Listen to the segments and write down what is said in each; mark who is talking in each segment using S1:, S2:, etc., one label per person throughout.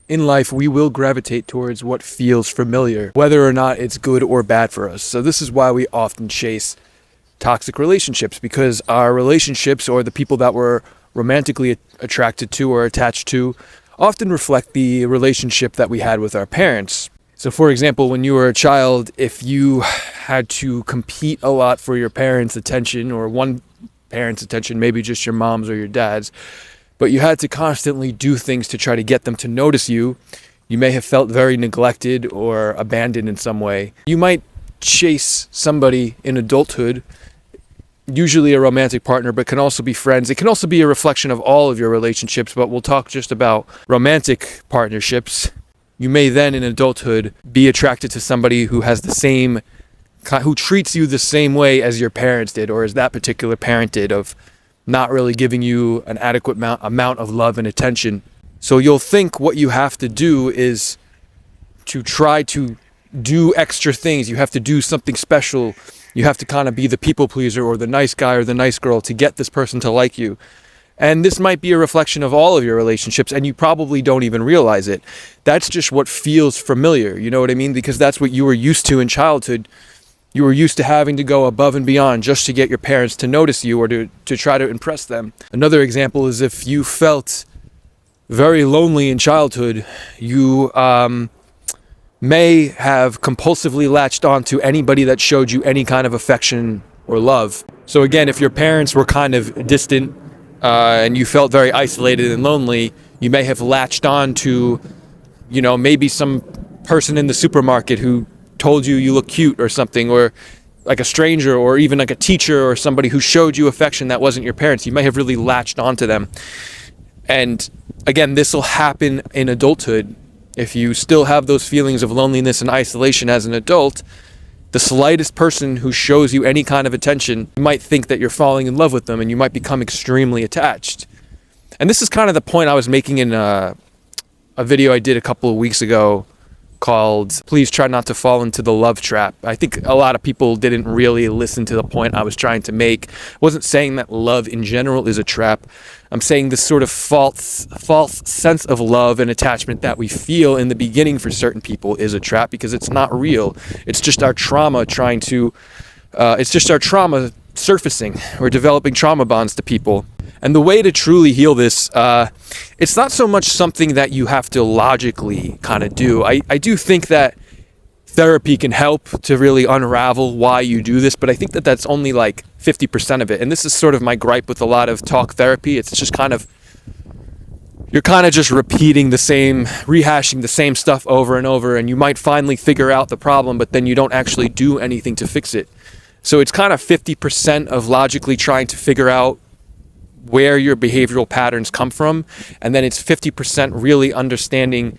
S1: in life, we will gravitate towards what feels familiar, whether or not it's good or bad for us. So this is why we often chase toxic relationships, because our relationships, or the people that we're romantically attracted to or attached to, often reflect the relationship that we had with our parents. So for example, when you were a child, if you had to compete a lot for your parents' attention, or one parent's attention, maybe just your mom's or your dad's, but you had to constantly do things to try to get them to notice you, you may have felt very neglected or abandoned in some way. You might chase somebody in adulthood, usually a romantic partner, but can also be friends. It can also be a reflection of all of your relationships, but we'll talk just about romantic partnerships. You may then in adulthood be attracted to somebody who has who treats you the same way as your parents did, or as that particular parent did, of not really giving you an adequate amount of love and attention. So you'll think what you have to do is to try to do extra things. You have to do something special. You have to kind of be the people pleaser or the nice guy or the nice girl to get this person to like you. And this might be a reflection of all of your relationships, and you probably don't even realize it. That's just what feels familiar, you know what I mean? Because that's what you were used to in childhood. You were used to having to go above and beyond just to get your parents to notice you, or to try to impress them. Another example is if you felt very lonely in childhood, you may have compulsively latched on to anybody that showed you any kind of affection or love. So again, if your parents were kind of distant and you felt very isolated and lonely, you may have latched on to, maybe some person in the supermarket who told you look cute or something, or like a stranger, or even like a teacher or somebody who showed you affection that wasn't your parents. You may have really latched onto them. And again, this will happen in adulthood. If you still have those feelings of loneliness and isolation as an adult, the slightest person who shows you any kind of attention, you might think that you're falling in love with them, and you might become extremely attached. And this is kind of the point I was making in a video I did a couple of weeks ago called "Please Try Not to Fall into the Love Trap." I think a lot of people didn't really listen to the point I was trying to make. I wasn't saying that love in general is a trap. I'm saying this sort of false sense of love and attachment that we feel in the beginning for certain people is a trap, because it's not real. It's just our trauma surfacing. We're developing trauma bonds to people. And the way to truly heal this, it's not so much something that you have to logically kind of do. I do think that therapy can help to really unravel why you do this, but I think that that's only like 50% of it. And this is sort of my gripe with a lot of talk therapy. It's just you're kind of just rehashing the same stuff over and over, and you might finally figure out the problem, but then you don't actually do anything to fix it. So it's kind of 50% of logically trying to figure out where your behavioral patterns come from, and then it's 50% really understanding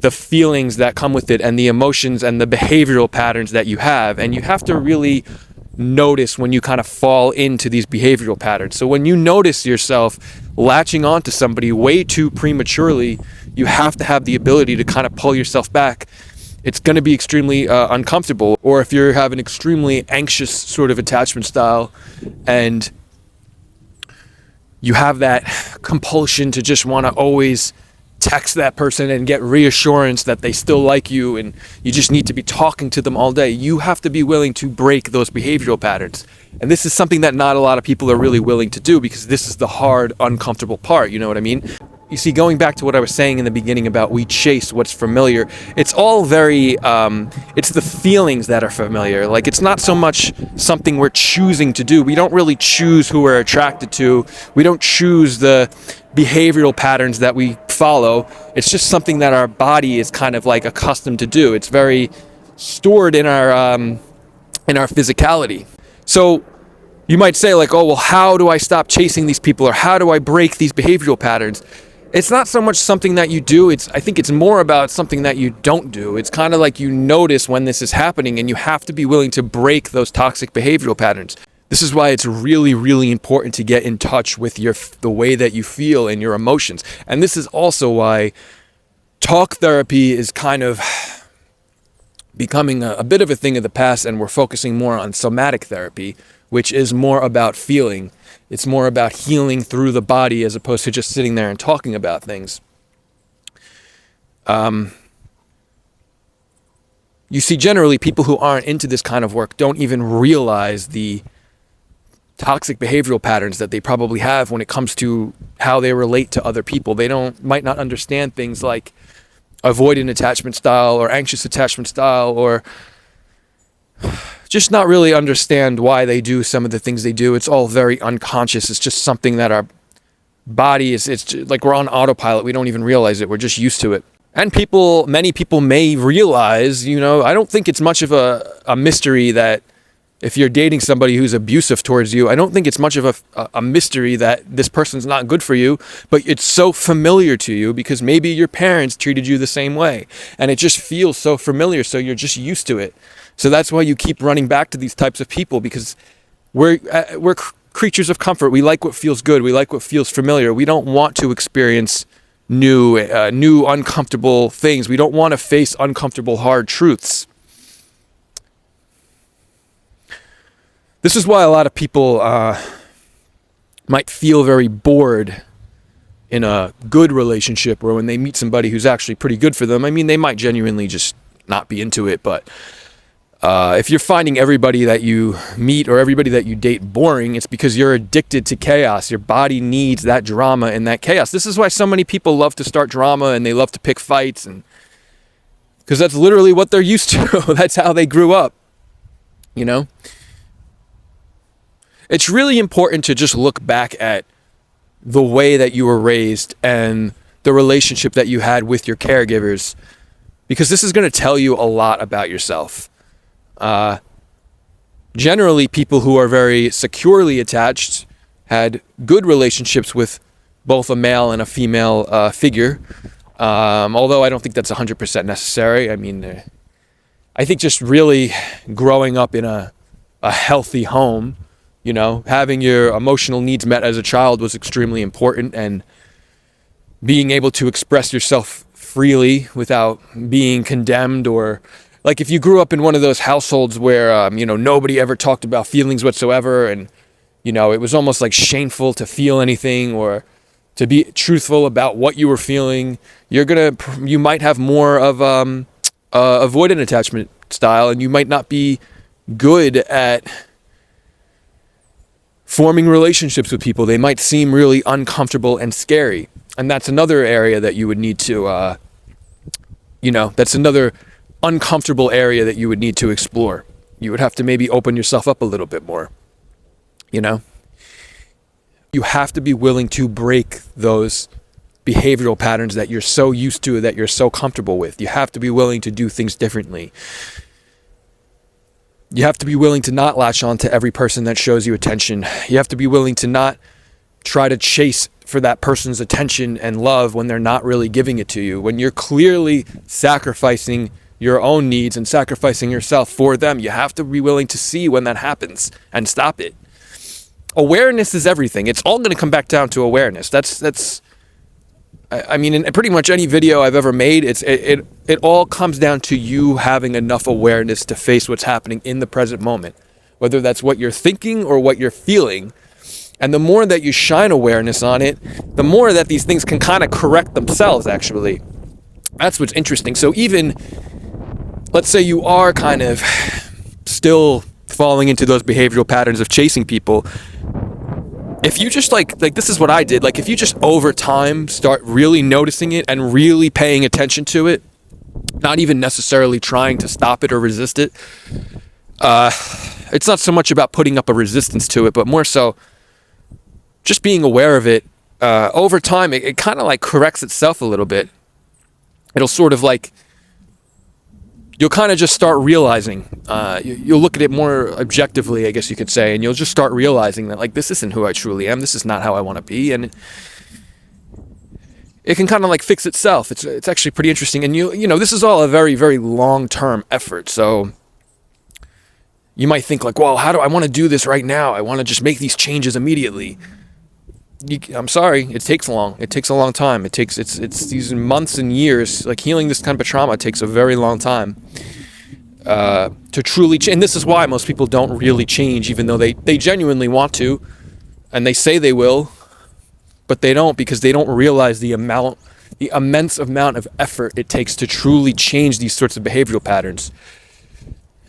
S1: the feelings that come with it and the emotions and the behavioral patterns that you have. And you have to really notice when you kind of fall into these behavioral patterns. So when you notice yourself latching onto somebody way too prematurely, you have to have the ability to kind of pull yourself back. It's going to be extremely uncomfortable. Or if you have an extremely anxious sort of attachment style, and you have that compulsion to just want to always text that person and get reassurance that they still like you, and you just need to be talking to them all day, you have to be willing to break those behavioral patterns. And this is something that not a lot of people are really willing to do, because this is the hard, uncomfortable part, you know what I mean? You see, going back to what I was saying in the beginning about we chase what's familiar, it's all very, it's the feelings that are familiar. Like, it's not so much something we're choosing to do. We don't really choose who we're attracted to. We don't choose the behavioral patterns that we follow. It's just something that our body is kind of like accustomed to do. It's very stored in our physicality. So you might say, like, oh, well, how do I stop chasing these people, or how do I break these behavioral patterns? It's not so much something that you do. I think it's more about something that you don't do. It's kind of like you notice when this is happening, and you have to be willing to break those toxic behavioral patterns. This is why it's really, really important to get in touch with the way that you feel and your emotions. And this is also why talk therapy is kind of becoming a bit of a thing of the past, and we're focusing more on somatic therapy, which is more about feeling. It's more about healing through the body as opposed to just sitting there and talking about things. You see, generally, people who aren't into this kind of work don't even realize the toxic behavioral patterns that they probably have when it comes to how they relate to other people. They might not understand things like avoidant attachment style or anxious attachment style, or just not really understand why they do some of the things they do. It's all very unconscious. It's just something that our body it's like we're on autopilot. We don't even realize it. We're just used to it. And many people may realize, I don't think it's much of a mystery that if you're dating somebody who's abusive towards you, I don't think it's much of a mystery that this person's not good for you, but it's so familiar to you because maybe your parents treated you the same way, and it just feels so familiar, so you're just used to it. So that's why you keep running back to these types of people, because we're creatures of comfort. We like what feels good. We like what feels familiar. We don't want to experience new uncomfortable things. We don't want to face uncomfortable, hard truths. This is why a lot of people might feel very bored in a good relationship, or when they meet somebody who's actually pretty good for them. I mean, they might genuinely just not be into it, but if you're finding everybody that you meet or everybody that you date boring, it's because you're addicted to chaos. Your body needs that drama and that chaos. This is why so many people love to start drama and they love to pick fights, and because that's literally what they're used to. That's how they grew up, It's really important to just look back at the way that you were raised and the relationship that you had with your caregivers, because this is going to tell you a lot about yourself. Generally, people who are very securely attached had good relationships with both a male and a female figure, although I don't think that's 100% necessary. I mean, I think just really growing up in a healthy home, having your emotional needs met as a child was extremely important, and being able to express yourself freely without being condemned, or like if you grew up in one of those households where, nobody ever talked about feelings whatsoever, and, it was almost like shameful to feel anything or to be truthful about what you were feeling, you might have more of avoidant attachment style, and you might not be good at forming relationships with people. They might seem really uncomfortable and scary. And that's another area that you would need to, that's another uncomfortable area that you would need to explore. You would have to maybe open yourself up a little bit more, You have to be willing to break those behavioral patterns that you're so used to, that you're so comfortable with. You have to be willing to do things differently. You have to be willing to not latch on to every person that shows you attention. You have to be willing to not try to chase for that person's attention and love when they're not really giving it to you. When you're clearly sacrificing your own needs and sacrificing yourself for them, you have to be willing to see when that happens and stop it. Awareness is everything. It's all going to come back down to awareness. I mean, in pretty much any video I've ever made, it all comes down to you having enough awareness to face what's happening in the present moment, whether that's what you're thinking or what you're feeling. And the more that you shine awareness on it, the more that these things can kind of correct themselves, actually. That's what's interesting. So even, let's say you are kind of still falling into those behavioral patterns of chasing people. If you just like this is what I did, like if you just over time start really noticing it and really paying attention to it, not even necessarily trying to stop it or resist it, it's not so much about putting up a resistance to it, but more so just being aware of it. Over time, it kind of like corrects itself a little bit. It'll sort of like, you'll kind of just start realizing, you'll look at it more objectively, I guess you could say, and you'll just start realizing that, like, this isn't who I truly am. This is not how I want to be. And it can kind of like fix itself. It's actually pretty interesting. And this is all a very, very long-term effort. So you might think like, well, how do I want to do this right now? I want to just make these changes immediately. I'm sorry, it takes a long time. It's these months and years. Like, healing this kind of trauma takes a very long time to truly change. And this is why most people don't really change, even though they genuinely want to, and they say they will, but they don't, because they don't realize the amount the immense amount of effort it takes to truly change these sorts of behavioral patterns.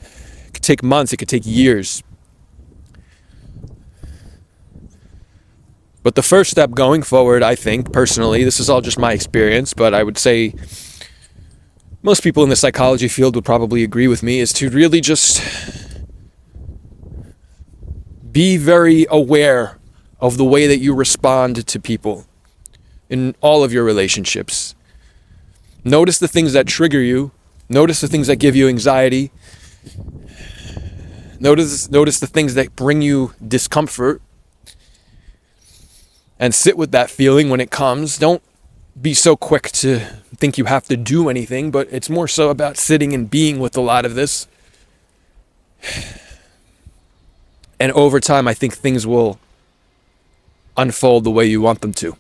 S1: It could take months, it could take years. But the first step going forward, I think, personally, this is all just my experience, but I would say most people in the psychology field would probably agree with me, is to really just be very aware of the way that you respond to people in all of your relationships. Notice the things that trigger you. Notice the things that give you anxiety. Notice the things that bring you discomfort. And sit with that feeling when it comes. Don't be so quick to think you have to do anything, but it's more so about sitting and being with a lot of this. And over time, I think things will unfold the way you want them to.